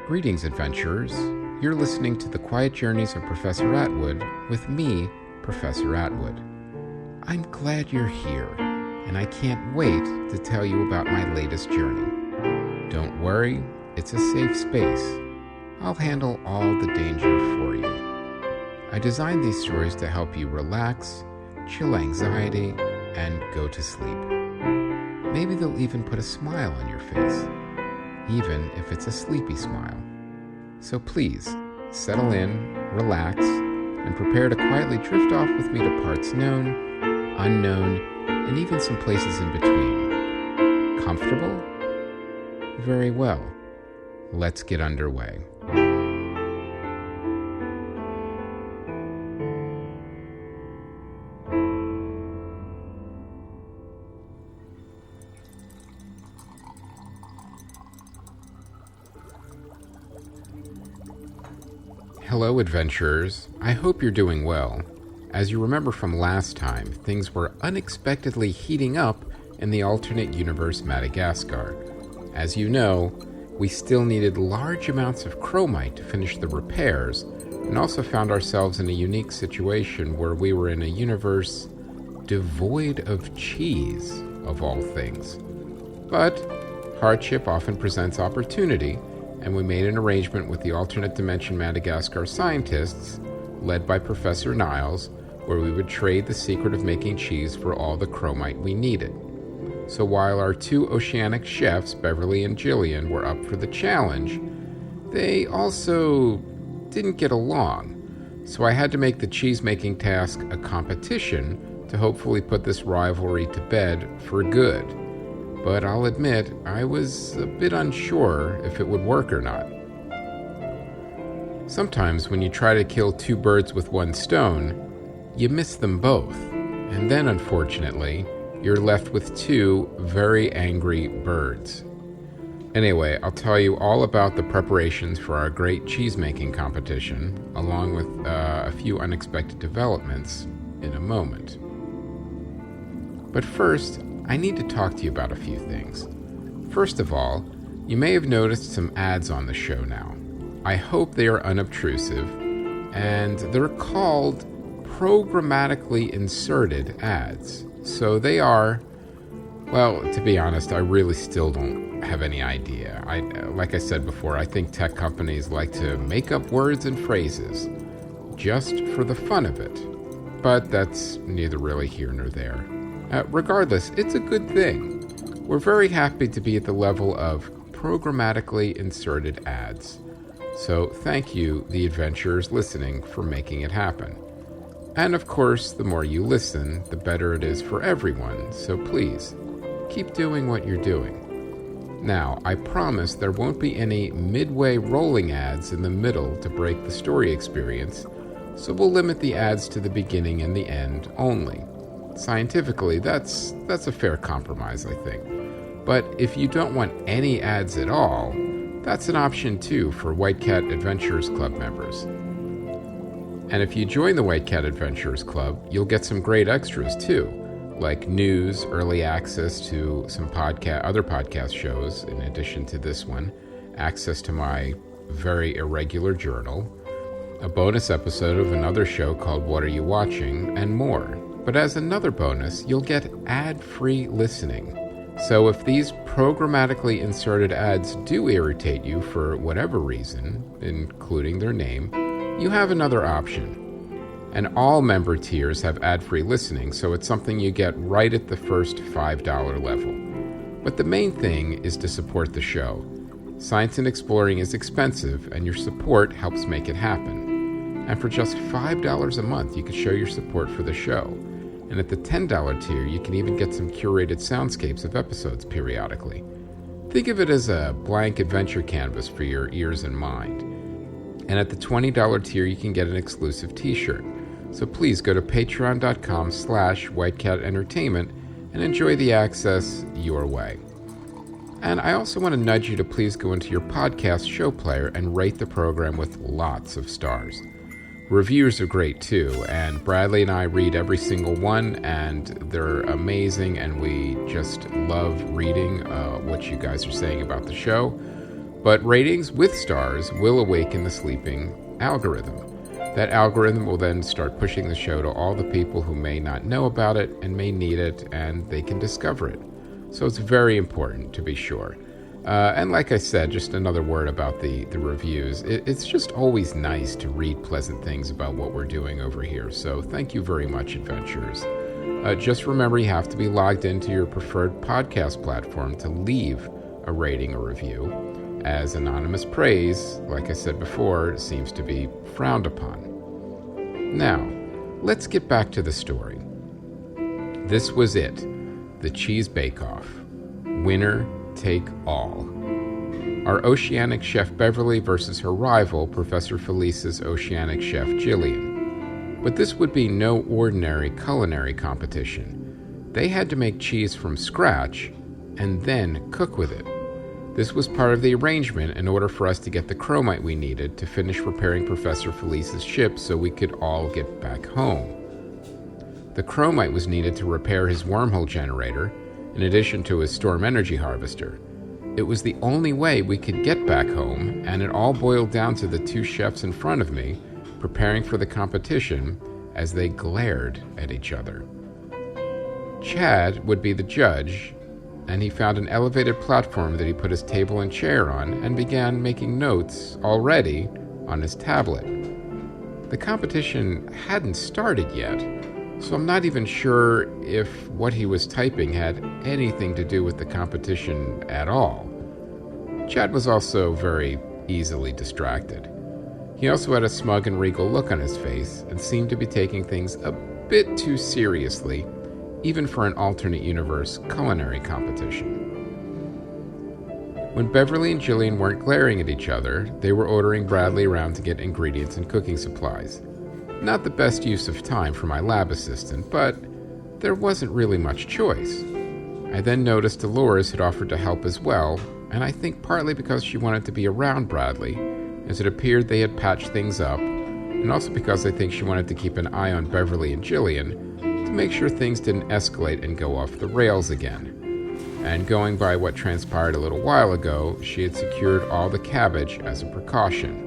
Greetings, adventurers. You're listening to The Quiet Journeys of Professor Atwood with me, Professor Atwood. I'm glad you're here, and I can't wait to tell you about my latest journey. Don't worry, it's a safe space. I'll handle all the danger for you. I designed these stories to help you relax, chill anxiety, and go to sleep. Maybe they'll even put a smile on your face, even if it's a sleepy smile. So please, settle in, relax, and prepare to quietly drift off with me to parts known, unknown, and even some places in between. Comfortable? Very well. Let's get underway. Hello, adventurers. I hope you're doing well. As you remember from last time, things were unexpectedly heating up in the alternate universe Madagascar. As you know, we still needed large amounts of chromite to finish the repairs, and also found ourselves in a unique situation where we were in a universe devoid of cheese, of all things. But hardship often presents opportunity, and we made an arrangement with the alternate dimension Madagascar Scientists, led by Professor Niles, where we would trade the secret of making cheese for all the chromite we needed. So while our two oceanic chefs, Beverly and Jillian, were up for the challenge, they also didn't get along. So I had to make the cheese-making task a competition to hopefully put this rivalry to bed for good. But I'll admit, I was a bit unsure if it would work or not. Sometimes when you try to kill two birds with one stone, you miss them both, and then unfortunately, you're left with two very angry birds. Anyway, I'll tell you all about the preparations for our great cheese-making competition, along with a few unexpected developments in a moment. But first, I need to talk to you about a few things. First of all, you may have noticed some ads on the show now. I hope they are unobtrusive, and they're called programmatically inserted ads. So they are, well, to be honest, I really still don't have any idea. Like I said before, I think tech companies like to make up words and phrases just for the fun of it. But that's neither really here nor there. Regardless, it's a good thing. We're very happy to be at the level of programmatically inserted ads. So thank you, the adventurers listening, for making it happen. And of course, the more you listen, the better it is for everyone. So please, keep doing what you're doing. Now, I promise there won't be any midway rolling ads in the middle to break the story experience, so we'll limit the ads to the beginning and the end only. Scientifically, that's a fair compromise, I think. But if you don't want any ads at all, that's an option too for White Cat Adventurers Club members. And if you join the White Cat Adventurers Club, you'll get some great extras too, like news, early access to some other podcast shows in addition to this one, access to my very irregular journal, a bonus episode of another show called What Are You Watching, and more. But as another bonus, you'll get ad-free listening. So if these programmatically inserted ads do irritate you for whatever reason, including their name, you have another option. And all member tiers have ad-free listening, so it's something you get right at the first $5 level. But the main thing is to support the show. Science and exploring is expensive, and your support helps make it happen. And for just $5 a month, you can show your support for the show. And at the $10 tier, you can even get some curated soundscapes of episodes periodically. Think of it as a blank adventure canvas for your ears and mind. And at the $20 tier, you can get an exclusive t-shirt. So please go to patreon.com/whitecatentertainment and enjoy the access your way. And I also want to nudge you to please go into your podcast show player and rate the program with lots of stars. Reviews are great too, and Bradley and I read every single one, and they're amazing, and we just love reading what you guys are saying about the show. But ratings with stars will awaken the sleeping algorithm. That algorithm will then start pushing the show to all the people who may not know about it and may need it, and they can discover it. So it's very important, to be sure. And like I said, just another word about the reviews. It's just always nice to read pleasant things about what we're doing over here. So thank you very much, adventurers. Just remember, you have to be logged into your preferred podcast platform to leave a rating or review, as anonymous praise, like I said before, seems to be frowned upon. Now, let's get back to the story. This was it, the cheese bake-off. Winner take all. Our oceanic chef Beverly versus her rival, Professor Felice's oceanic chef Jillian. But this would be no ordinary culinary competition. They had to make cheese from scratch and then cook with it. This was part of the arrangement in order for us to get the chromite we needed to finish repairing Professor Felice's ship so we could all get back home. The chromite was needed to repair his wormhole generator, in addition to his storm energy harvester. It was the only way we could get back home, and it all boiled down to the two chefs in front of me preparing for the competition as they glared at each other. Chad would be the judge, and he found an elevated platform that he put his table and chair on and began making notes already on his tablet. The competition hadn't started yet, so I'm not even sure if what he was typing had anything to do with the competition at all. Chad was also very easily distracted. He also had a smug and regal look on his face and seemed to be taking things a bit too seriously, even for an alternate universe culinary competition. When Beverly and Jillian weren't glaring at each other, they were ordering Bradley around to get ingredients and cooking supplies. Not the best use of time for my lab assistant, but there wasn't really much choice. I then noticed Dolores had offered to help as well, and I think partly because she wanted to be around Bradley, as it appeared they had patched things up, and also because I think she wanted to keep an eye on Beverly and Jillian to make sure things didn't escalate and go off the rails again. And going by what transpired a little while ago, she had secured all the cabbage as a precaution.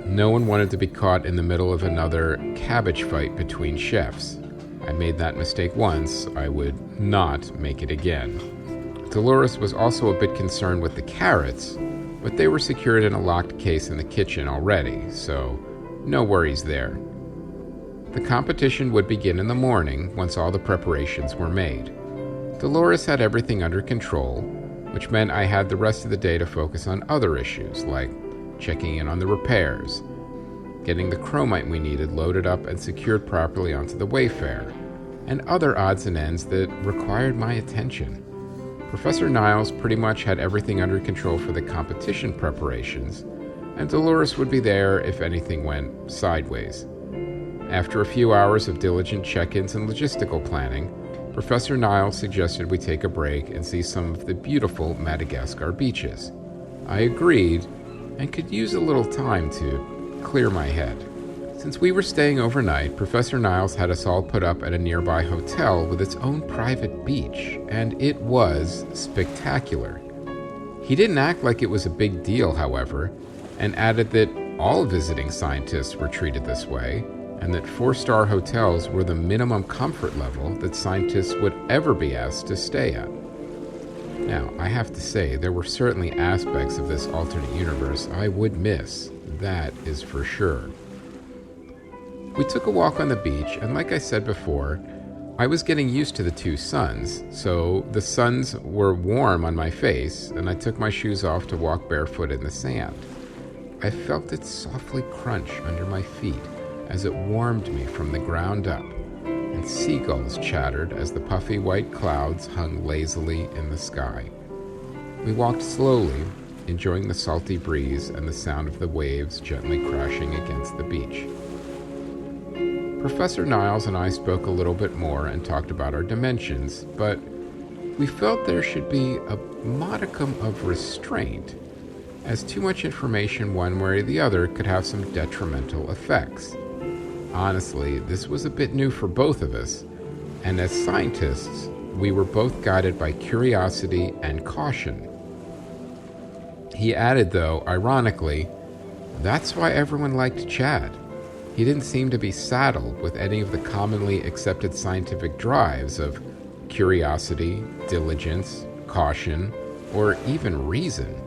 No one wanted to be caught in the middle of another cabbage fight between chefs. I made that mistake once. I would not make it again. Dolores was also a bit concerned with the carrots, but they were secured in a locked case in the kitchen already, so no worries there. The competition would begin in the morning once all the preparations were made. Dolores had everything under control, which meant I had the rest of the day to focus on other issues like checking in on the repairs, getting the chromite we needed loaded up and secured properly onto the Wayfarer, and other odds and ends that required my attention. Professor Niles pretty much had everything under control for the competition preparations, and Dolores would be there if anything went sideways. After a few hours of diligent check-ins and logistical planning, Professor Niles suggested we take a break and see some of the beautiful Madagascar beaches. I agreed, and could use a little time to clear my head. Since we were staying overnight, Professor Niles had us all put up at a nearby hotel with its own private beach, and it was spectacular. He didn't act like it was a big deal, however, and added that all visiting scientists were treated this way, and that 4-star hotels were the minimum comfort level that scientists would ever be asked to stay at. Now, I have to say, there were certainly aspects of this alternate universe I would miss, that is for sure. We took a walk on the beach, and like I said before, I was getting used to the two suns, so the suns were warm on my face, and I took my shoes off to walk barefoot in the sand. I felt it softly crunch under my feet as it warmed me from the ground up, and seagulls chattered as the puffy white clouds hung lazily in the sky. We walked slowly, enjoying the salty breeze and the sound of the waves gently crashing against the beach. Professor Niles and I spoke a little bit more and talked about our dimensions, but we felt there should be a modicum of restraint, as too much information one way or the other could have some detrimental effects. Honestly, this was a bit new for both of us, and as scientists, we were both guided by curiosity and caution. He added, though, ironically, that's why everyone liked Chad. He didn't seem to be saddled with any of the commonly accepted scientific drives of curiosity, diligence, caution, or even reason.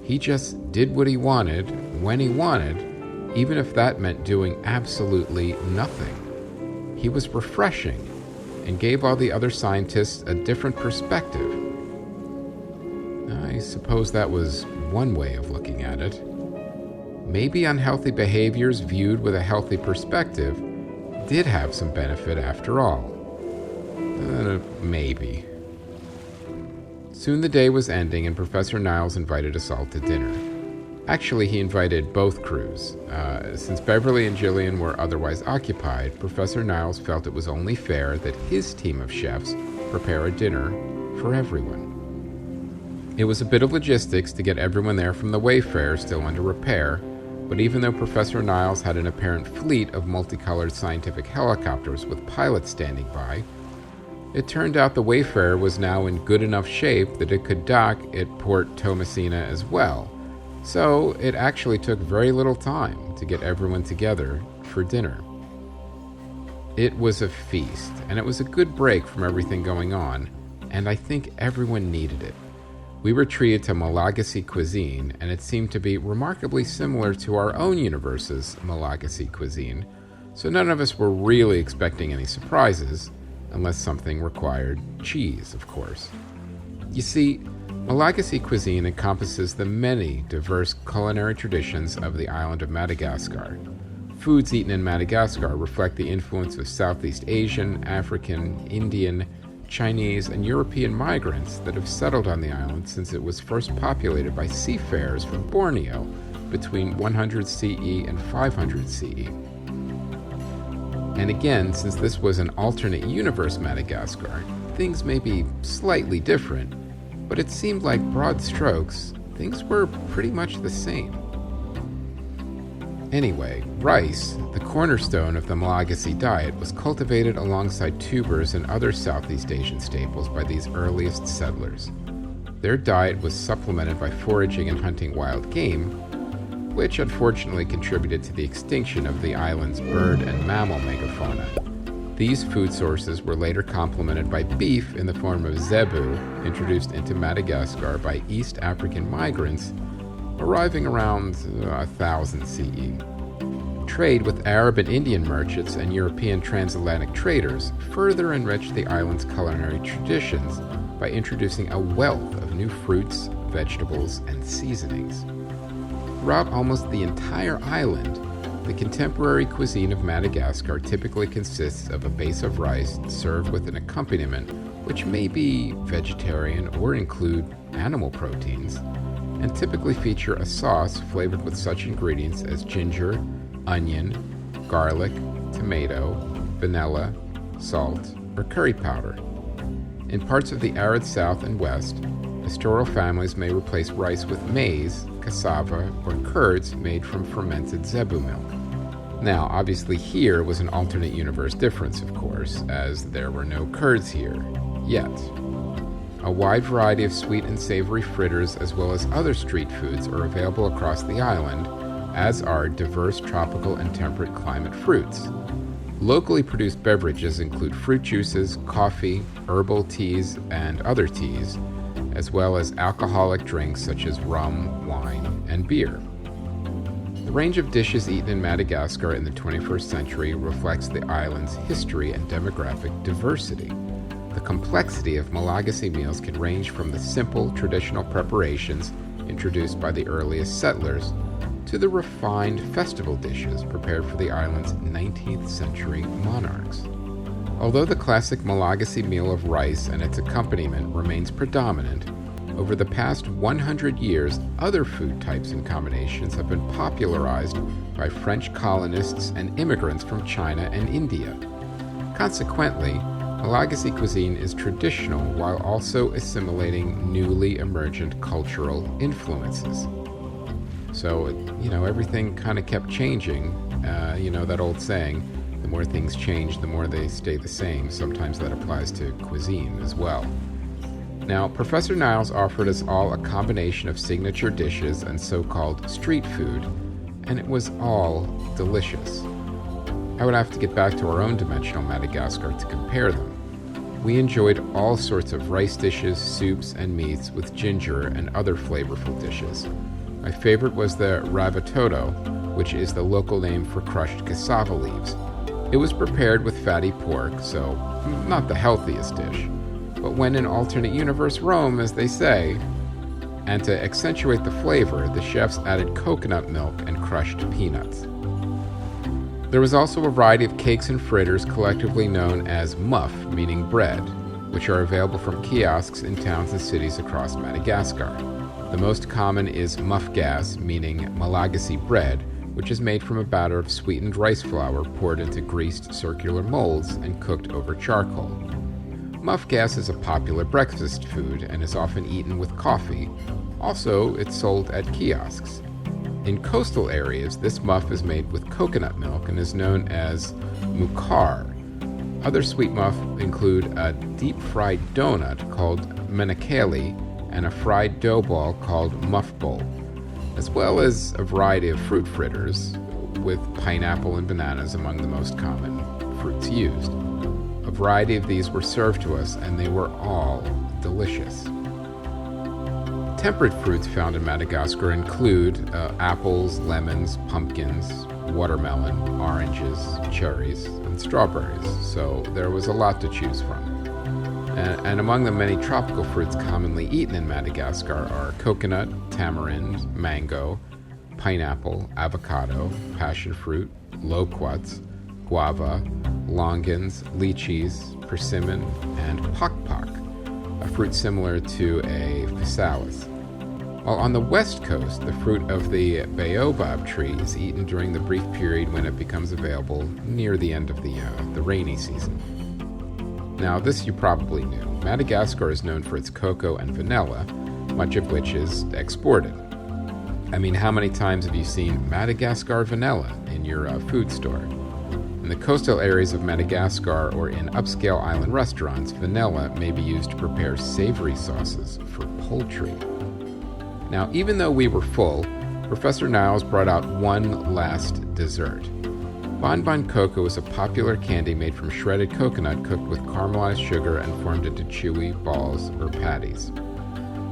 He just did what he wanted, when he wanted, even if that meant doing absolutely nothing. He was refreshing and gave all the other scientists a different perspective. I suppose that was one way of looking at it. Maybe unhealthy behaviors viewed with a healthy perspective did have some benefit after all. Maybe. Soon the day was ending and Professor Niles invited us all to dinner. Actually, he invited both crews. Since Beverly and Jillian were otherwise occupied, Professor Niles felt it was only fair that his team of chefs prepare a dinner for everyone. It was a bit of logistics to get everyone there from the Wayfarer still under repair, but even though Professor Niles had an apparent fleet of multicolored scientific helicopters with pilots standing by, it turned out the Wayfarer was now in good enough shape that it could dock at Port Tomasina as well, so it actually took very little time to get everyone together for dinner. It was a feast, and it was a good break from everything going on, and I think everyone needed it. We were treated to Malagasy cuisine, and it seemed to be remarkably similar to our own universe's Malagasy cuisine, so none of us were really expecting any surprises, unless something required cheese, of course. You see, Malagasy cuisine encompasses the many diverse culinary traditions of the island of Madagascar. Foods eaten in Madagascar reflect the influence of Southeast Asian, African, Indian, Chinese, and European migrants that have settled on the island since it was first populated by seafarers from Borneo between 100 CE and 500 CE. And again, since this was an alternate universe Madagascar, things may be slightly different, but it seemed like broad strokes, things were pretty much the same. Anyway, rice, the cornerstone of the Malagasy diet, was cultivated alongside tubers and other Southeast Asian staples by these earliest settlers. Their diet was supplemented by foraging and hunting wild game, which unfortunately contributed to the extinction of the island's bird and mammal megafauna. These food sources were later complemented by beef in the form of zebu, introduced into Madagascar by East African migrants arriving around 1000 CE. Trade with Arab and Indian merchants and European transatlantic traders further enriched the island's culinary traditions by introducing a wealth of new fruits, vegetables, and seasonings. Throughout almost the entire island, the contemporary cuisine of Madagascar typically consists of a base of rice served with an accompaniment which may be vegetarian or include animal proteins, and typically feature a sauce flavored with such ingredients as ginger, onion, garlic, tomato, vanilla, salt, or curry powder. In parts of the arid south and west, pastoral families may replace rice with maize, cassava, or curds made from fermented zebu milk. Now, obviously here was an alternate universe difference, of course, as there were no curds here, yet. A wide variety of sweet and savory fritters as well as other street foods are available across the island, as are diverse tropical and temperate climate fruits. Locally produced beverages include fruit juices, coffee, herbal teas, and other teas, as well as alcoholic drinks such as rum, wine, and beer. The range of dishes eaten in Madagascar in the 21st century reflects the island's history and demographic diversity. The complexity of Malagasy meals can range from the simple, traditional preparations introduced by the earliest settlers to the refined festival dishes prepared for the island's 19th century monarchs. Although the classic Malagasy meal of rice and its accompaniment remains predominant, over the past 100 years, other food types and combinations have been popularized by French colonists and immigrants from China and India. Consequently, Malagasy cuisine is traditional while also assimilating newly emergent cultural influences. So, everything kind of kept changing. That old saying, the more things change, the more they stay the same. Sometimes that applies to cuisine as well. Now, Professor Niles offered us all a combination of signature dishes and so-called street food, and it was all delicious. I would have to get back to our own dimensional Madagascar to compare them. We enjoyed all sorts of rice dishes, soups, and meats with ginger and other flavorful dishes. My favorite was the ravitoto, which is the local name for crushed cassava leaves. It was prepared with fatty pork, so not the healthiest dish. But when in alternate universe Rome, as they say, and to accentuate the flavor, the chefs added coconut milk and crushed peanuts. There was also a variety of cakes and fritters collectively known as muff, meaning bread, which are available from kiosks in towns and cities across Madagascar. The most common is muff gas, meaning Malagasy bread, which is made from a batter of sweetened rice flour poured into greased circular molds and cooked over charcoal. Muff gas is a popular breakfast food and is often eaten with coffee. Also, it's sold at kiosks. In coastal areas, this muff is made with coconut milk and is known as mukar. Other sweet muff include a deep-fried donut called menakeli and a fried dough ball called muff bowl, as well as a variety of fruit fritters, with pineapple and bananas among the most common fruits used. A variety of these were served to us, and they were all delicious. Temperate fruits found in Madagascar include apples, lemons, pumpkins, watermelon, oranges, cherries, and strawberries, so there was a lot to choose from. And among the many tropical fruits commonly eaten in Madagascar are coconut, tamarind, mango, pineapple, avocado, passion fruit, loquats, guava, longans, lychees, persimmon, and pakpak, a fruit similar to a physalis. While on the west coast, the fruit of the baobab tree is eaten during the brief period when it becomes available near the end of the rainy season. Now, this you probably knew. Madagascar is known for its cocoa and vanilla, much of which is exported. I mean, how many times have you seen Madagascar vanilla in your food store? In the coastal areas of Madagascar or in upscale island restaurants, vanilla may be used to prepare savory sauces for poultry. Now, even though we were full, Professor Niles brought out one last dessert. Bonbon cocoa is a popular candy made from shredded coconut cooked with caramelized sugar and formed into chewy balls or patties.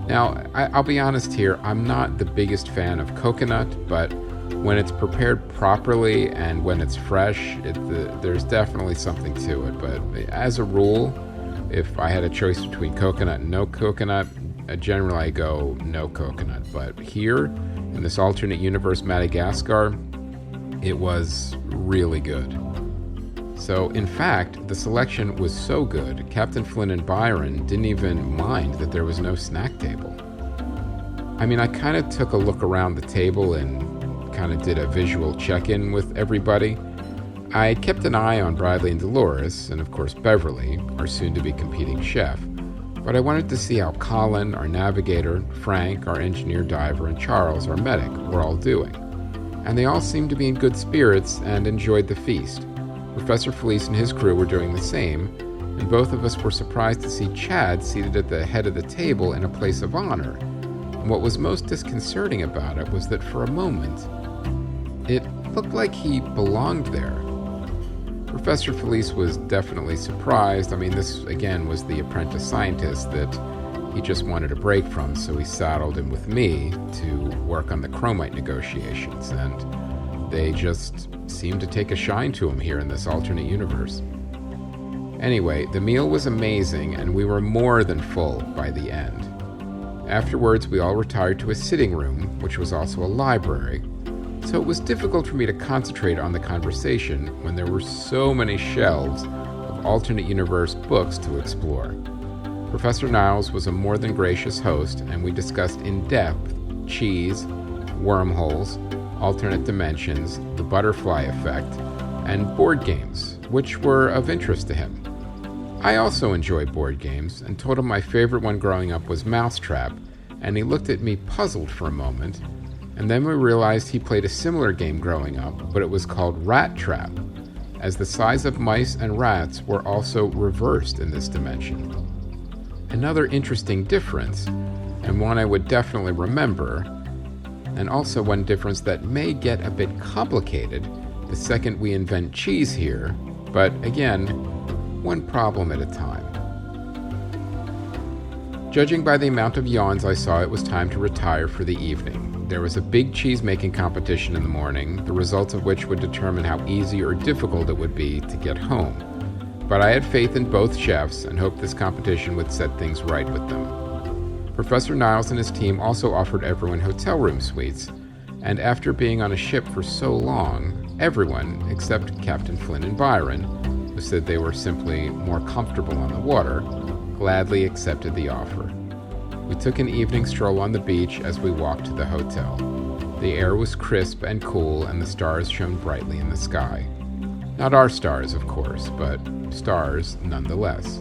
Now, I'll be honest here, I'm not the biggest fan of coconut, but when it's prepared properly and when it's fresh, there's definitely something to it. But as a rule, if I had a choice between coconut and no coconut, generally I go no coconut. But here, in this alternate universe Madagascar, it was really good. So, in fact, the selection was so good, Captain Flynn and Byron didn't even mind that there was no snack table. I mean, I kind of took a look around the table and kind of did a visual check-in with everybody. I kept an eye on Bradley and Dolores, and of course Beverly, our soon-to-be competing chef, but I wanted to see how Colin, our navigator, Frank, our engineer diver, and Charles, our medic, were all doing. And they all seemed to be in good spirits and enjoyed the feast. Professor Felice and his crew were doing the same, and both of us were surprised to see Chad seated at the head of the table in a place of honor. And what was most disconcerting about it was that for a moment, it looked like he belonged there. Professor Felice was definitely surprised. I mean, this, again, was the apprentice scientist that he just wanted a break from, so he saddled him with me to work on the chromite negotiations, and they just seemed to take a shine to him here in this alternate universe. Anyway, the meal was amazing, and we were more than full by the end. Afterwards, we all retired to a sitting room, which was also a library, so it was difficult for me to concentrate on the conversation when there were so many shelves of alternate universe books to explore. Professor Niles was a more than gracious host, and we discussed in depth cheese, wormholes, alternate dimensions, the butterfly effect, and board games, which were of interest to him. I also enjoy board games, and told him my favorite one growing up was Mousetrap, and he looked at me puzzled for a moment, and then we realized he played a similar game growing up, but it was called Rat Trap, as the size of mice and rats were also reversed in this dimension. Another interesting difference, and one I would definitely remember, and also one difference that may get a bit complicated the second we invent cheese here, but again, one problem at a time. Judging by the amount of yawns I saw, it was time to retire for the evening. There was a big cheese-making competition in the morning, the results of which would determine how easy or difficult it would be to get home. But I had faith in both chefs and hoped this competition would set things right with them. Professor Niles and his team also offered everyone hotel room suites, and after being on a ship for so long, everyone, except Captain Flynn and Byron, who said they were simply more comfortable on the water, gladly accepted the offer. We took an evening stroll on the beach as we walked to the hotel. The air was crisp and cool, and the stars shone brightly in the sky. Not our stars, of course, but stars nonetheless.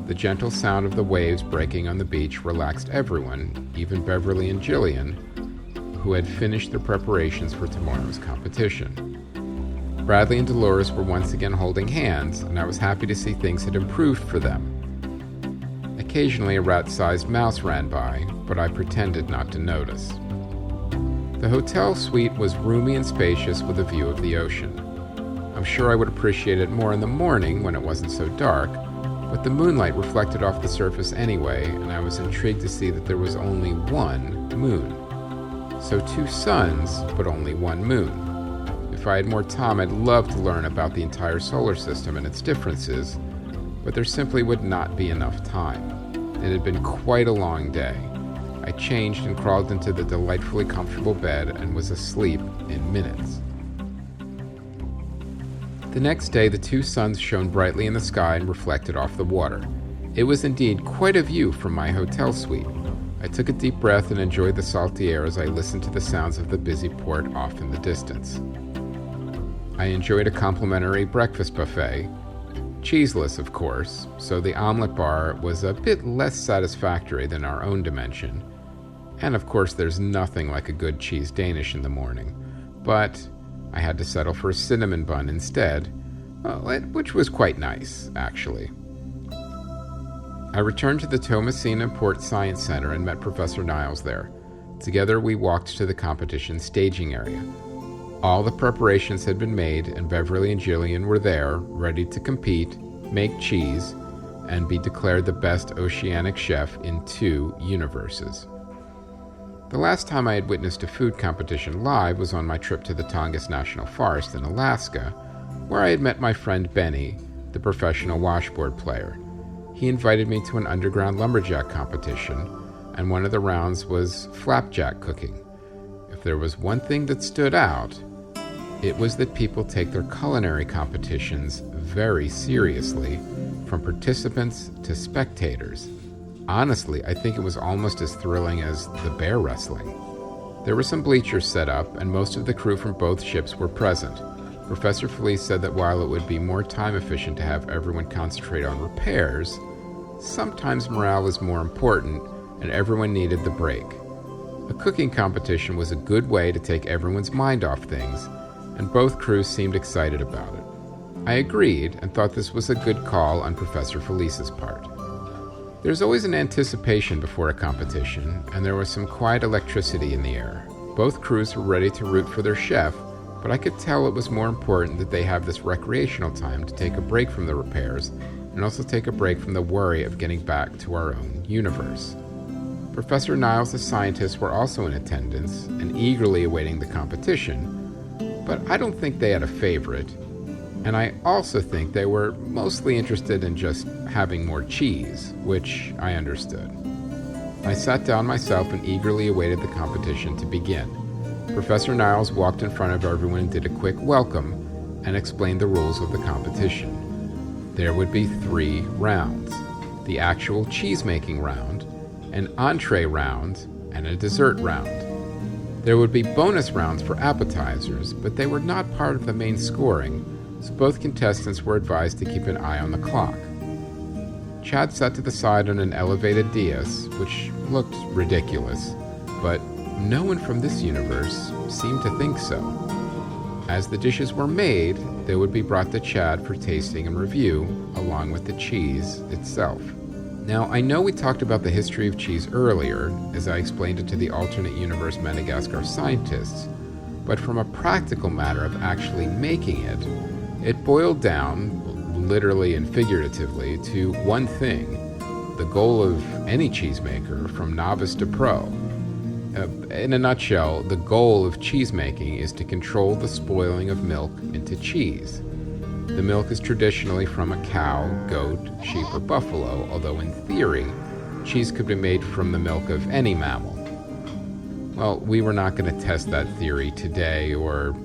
The gentle sound of the waves breaking on the beach relaxed everyone, even Beverly and Jillian, who had finished their preparations for tomorrow's competition. Bradley and Dolores were once again holding hands, and I was happy to see things had improved for them. Occasionally a rat-sized mouse ran by, but I pretended not to notice. The hotel suite was roomy and spacious with a view of the ocean. I'm sure I would appreciate it more in the morning when it wasn't so dark, but the moonlight reflected off the surface anyway, and I was intrigued to see that there was only one moon. So 2 suns, but only 1 moon. If I had more time, I'd love to learn about the entire solar system and its differences, but there simply would not be enough time. It had been quite a long day. I changed and crawled into the delightfully comfortable bed and was asleep in minutes. The next day, the 2 suns shone brightly in the sky and reflected off the water. It was indeed quite a view from my hotel suite. I took a deep breath and enjoyed the salty air as I listened to the sounds of the busy port off in the distance. I enjoyed a complimentary breakfast buffet, cheeseless of course, so the omelet bar was a bit less satisfactory than our own dimension. And of course there's nothing like a good cheese Danish in the morning, but I had to settle for a cinnamon bun instead, which was quite nice, actually. I returned to the Thomasina Port Science Center and met Professor Niles there. Together we walked to the competition staging area. All the preparations had been made, and Beverly and Jillian were there, ready to compete, make cheese, and be declared the best oceanic chef in 2 universes. The last time I had witnessed a food competition live was on my trip to the Tongass National Forest in Alaska, where I had met my friend Benny, the professional washboard player. He invited me to an underground lumberjack competition, and one of the rounds was flapjack cooking. If there was one thing that stood out, it was that people take their culinary competitions very seriously, from participants to spectators. Honestly, I think it was almost as thrilling as the bear wrestling. There were some bleachers set up, and most of the crew from both ships were present. Professor Felice said that while it would be more time efficient to have everyone concentrate on repairs, sometimes morale is more important, and everyone needed the break. A cooking competition was a good way to take everyone's mind off things, and both crews seemed excited about it. I agreed and thought this was a good call on Professor Felice's part. There's always an anticipation before a competition, and there was some quiet electricity in the air. Both crews were ready to root for their chef, but I could tell it was more important that they have this recreational time to take a break from the repairs and also take a break from the worry of getting back to our own universe. Professor Niles' scientists were also in attendance and eagerly awaiting the competition, but I don't think they had a favorite, and I also think they were mostly interested in just having more cheese, which I understood. I sat down myself and eagerly awaited the competition to begin. Professor Niles walked in front of everyone and did a quick welcome and explained the rules of the competition. There would be 3 rounds: the actual cheese-making round, an entree round, and a dessert round. There would be bonus rounds for appetizers, but they were not part of the main scoring, so both contestants were advised to keep an eye on the clock. Chad sat to the side on an elevated dais, which looked ridiculous, but no one from this universe seemed to think so. As the dishes were made, they would be brought to Chad for tasting and review, along with the cheese itself. Now, I know we talked about the history of cheese earlier, as I explained it to the alternate universe Madagascar Scientists, but from a practical matter of actually making it, it boiled down, literally and figuratively, to one thing: the goal of any cheesemaker, from novice to pro. In a nutshell, the goal of cheesemaking is to control the spoiling of milk into cheese. The milk is traditionally from a cow, goat, sheep, or buffalo, although in theory, cheese could be made from the milk of any mammal. Well, we were not going to test that theory today or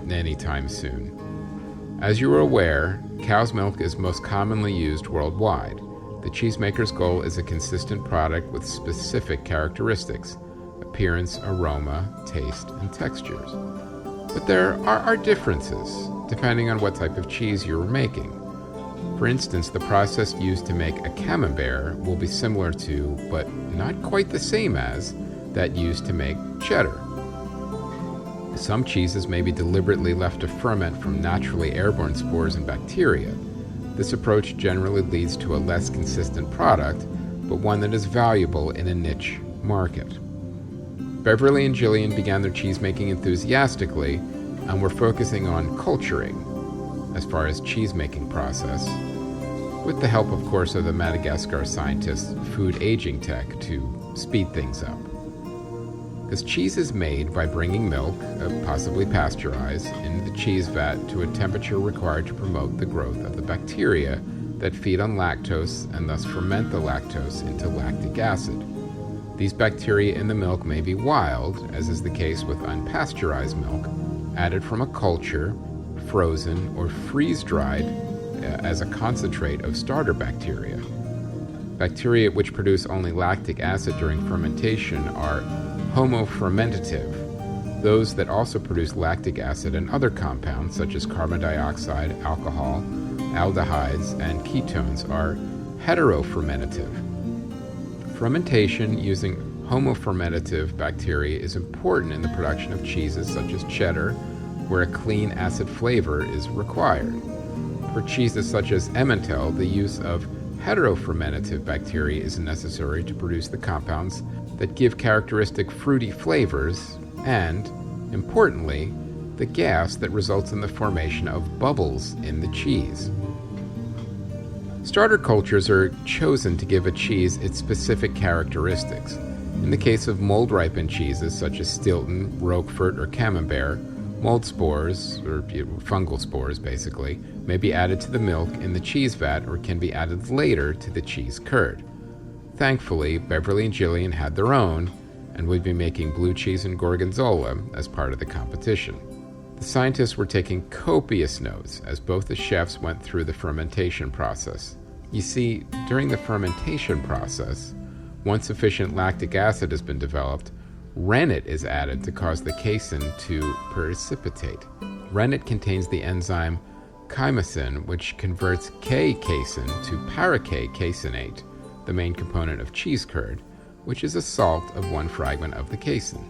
anytime soon. As you are aware, cow's milk is most commonly used worldwide. The cheesemaker's goal is a consistent product with specific characteristics: appearance, aroma, taste, and textures. But there are differences, depending on what type of cheese you are making. For instance, the process used to make a camembert will be similar to, but not quite the same as, that used to make cheddar. Some cheeses may be deliberately left to ferment from naturally airborne spores and bacteria. This approach generally leads to a less consistent product, but one that is valuable in a niche market. Beverly and Jillian began their cheesemaking enthusiastically, and were focusing on culturing, as far as cheesemaking process, with the help, of course, of the Madagascar Scientists' food aging tech to speed things up. Because cheese is made by bringing milk, possibly pasteurized, into the cheese vat to a temperature required to promote the growth of the bacteria that feed on lactose and thus ferment the lactose into lactic acid. These bacteria in the milk may be wild, as is the case with unpasteurized milk, added from a culture, frozen, or freeze-dried as a concentrate of starter bacteria. Bacteria which produce only lactic acid during fermentation are homofermentative. Those that also produce lactic acid and other compounds, such as carbon dioxide, alcohol, aldehydes, and ketones, are heterofermentative. Fermentation using homofermentative bacteria is important in the production of cheeses such as cheddar, where a clean acid flavor is required. For cheeses such as Emmental, the use of heterofermentative bacteria is necessary to produce the compounds that give characteristic fruity flavors and, importantly, the gas that results in the formation of bubbles in the cheese. Starter cultures are chosen to give a cheese its specific characteristics. In the case of mold-ripened cheeses such as Stilton, Roquefort, or Camembert, mold spores, or fungal spores basically, may be added to the milk in the cheese vat or can be added later to the cheese curd. Thankfully, Beverly and Jillian had their own, and would be making blue cheese and gorgonzola as part of the competition. The scientists were taking copious notes as both the chefs went through the fermentation process. You see, during the fermentation process, once sufficient lactic acid has been developed, rennet is added to cause the casein to precipitate. Rennet contains the enzyme chymosin, which converts K-casein to para-K-caseinate, the main component of cheese curd, which is a salt of one fragment of the casein.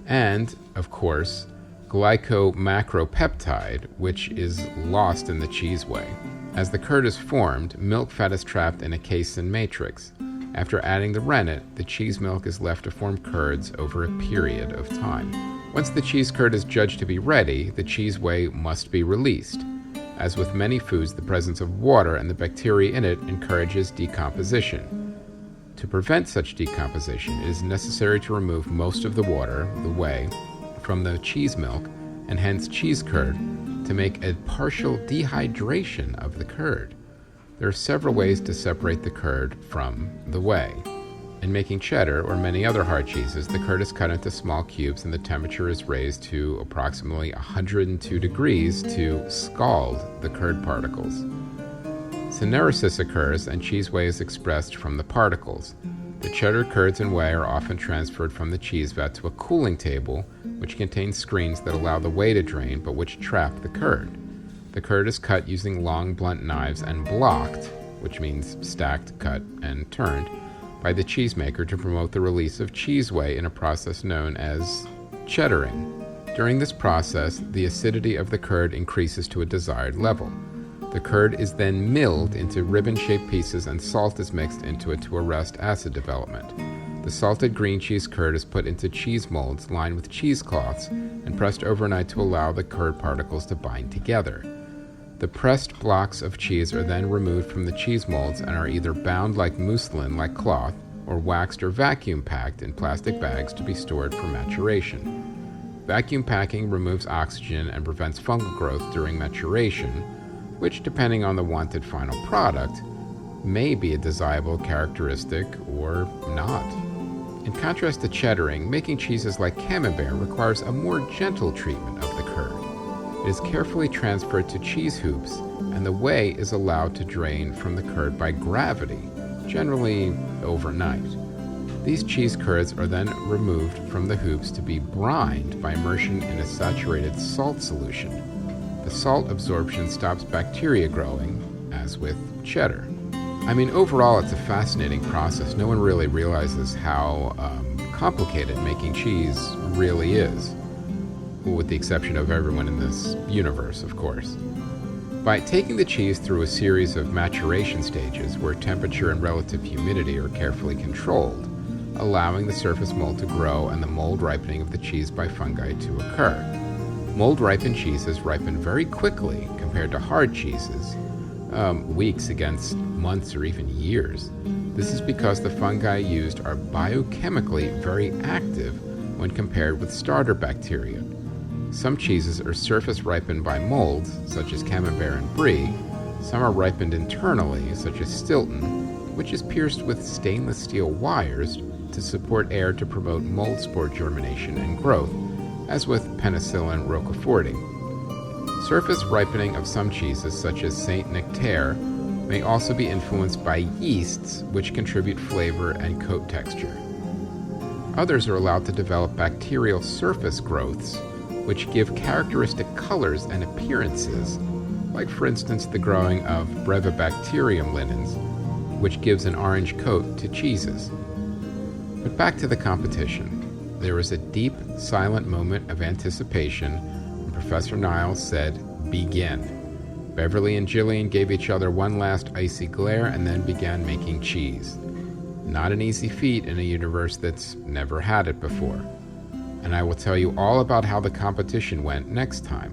And, of course, glycomacropeptide, which is lost in the cheese whey. As the curd is formed, milk fat is trapped in a casein matrix. After adding the rennet, the cheese milk is left to form curds over a period of time. Once the cheese curd is judged to be ready, the cheese whey must be released. As with many foods, the presence of water and the bacteria in it encourages decomposition. To prevent such decomposition, it is necessary to remove most of the water, the whey, from the cheese milk, and hence cheese curd, to make a partial dehydration of the curd. There are several ways to separate the curd from the whey. In making cheddar or many other hard cheeses, the curd is cut into small cubes and the temperature is raised to approximately 102 degrees to scald the curd particles. Syneresis occurs and cheese whey is expressed from the particles. The cheddar curds and whey are often transferred from the cheese vat to a cooling table, which contains screens that allow the whey to drain but which trap the curd. The curd is cut using long, blunt knives and blocked, which means stacked, cut, and turned, by the cheesemaker to promote the release of cheese whey in a process known as cheddaring. During this process, the acidity of the curd increases to a desired level. The curd is then milled into ribbon-shaped pieces and salt is mixed into it to arrest acid development. The salted green cheese curd is put into cheese molds lined with cheesecloths and pressed overnight to allow the curd particles to bind together. The pressed blocks of cheese are then removed from the cheese molds and are either bound like muslin, like cloth, or waxed or vacuum packed in plastic bags to be stored for maturation. Vacuum packing removes oxygen and prevents fungal growth during maturation, which, depending on the wanted final product, may be a desirable characteristic or not. In contrast to cheddaring, making cheeses like Camembert requires a more gentle treatment of the curd. It is carefully transferred to cheese hoops, and the whey is allowed to drain from the curd by gravity, generally overnight. These cheese curds are then removed from the hoops to be brined by immersion in a saturated salt solution. The salt absorption stops bacteria growing, as with cheddar. Overall, it's a fascinating process. No one really realizes how complicated making cheese really is, with the exception of everyone in this universe, of course. By taking the cheese through a series of maturation stages where temperature and relative humidity are carefully controlled, allowing the surface mold to grow and the mold ripening of the cheese by fungi to occur. Mold-ripened cheeses ripen very quickly compared to hard cheeses, weeks against months or even years. This is because the fungi used are biochemically very active when compared with starter bacteria. Some cheeses are surface ripened by molds, such as Camembert and Brie. Some are ripened internally, such as Stilton, which is pierced with stainless steel wires to support air to promote mold spore germination and growth, as with Penicillin roqueforti. Surface ripening of some cheeses, such as Saint Nectaire, may also be influenced by yeasts, which contribute flavor and coat texture. Others are allowed to develop bacterial surface growths, which give characteristic colors and appearances, like for instance the growing of Brevibacterium linens, which gives an orange coat to cheeses. But back to the competition. There was a deep, silent moment of anticipation when Professor Niles said, "Begin." Beverly and Jillian gave each other one last icy glare and then began making cheese. Not an easy feat in a universe that's never had it before. And I will tell you all about how the competition went next time.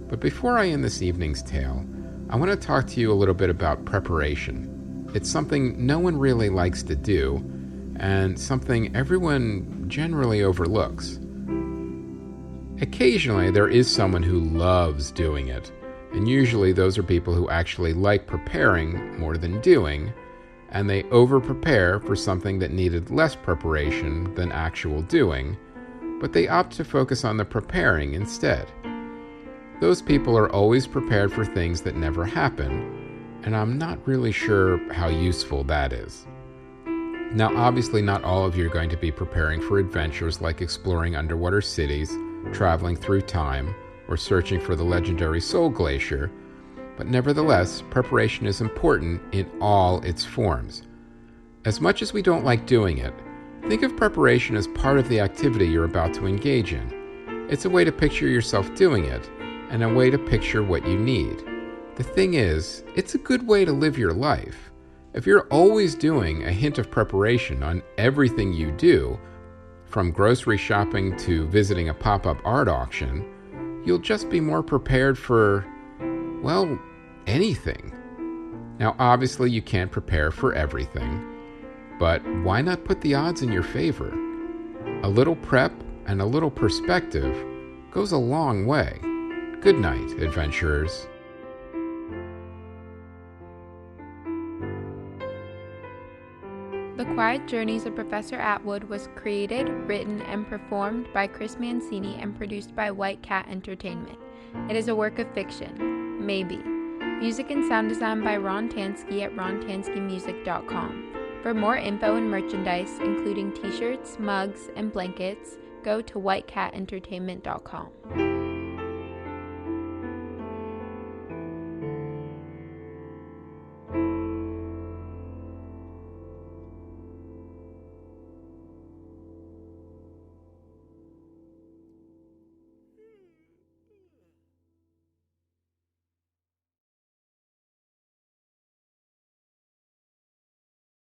But before I end this evening's tale, I want to talk to you a little bit about preparation. It's something no one really likes to do, and something everyone generally overlooks. Occasionally, there is someone who loves doing it, and usually those are people who actually like preparing more than doing, and they over-prepare for something that needed less preparation than actual doing, but they opt to focus on the preparing instead. Those people are always prepared for things that never happen, and I'm not really sure how useful that is. Now, obviously, not all of you are going to be preparing for adventures like exploring underwater cities, traveling through time, or searching for the legendary Soul Glacier, but nevertheless, preparation is important in all its forms. As much as we don't like doing it, think of preparation as part of the activity you're about to engage in. It's a way to picture yourself doing it, and a way to picture what you need. The thing is, it's a good way to live your life. If you're always doing a hint of preparation on everything you do, from grocery shopping to visiting a pop-up art auction, you'll just be more prepared for, well, anything. Now, obviously, you can't prepare for everything, but why not put the odds in your favor? A little prep and a little perspective goes a long way. Good night, adventurers. The Quiet Journeys of Professor Atwood was created, written, and performed by Chris Mancini and produced by White Cat Entertainment. It is a work of fiction. Maybe. Music and sound design by Ron Tansky at rontanskymusic.com. For more info and merchandise, including t-shirts, mugs, and blankets, go to whitecatentertainment.com.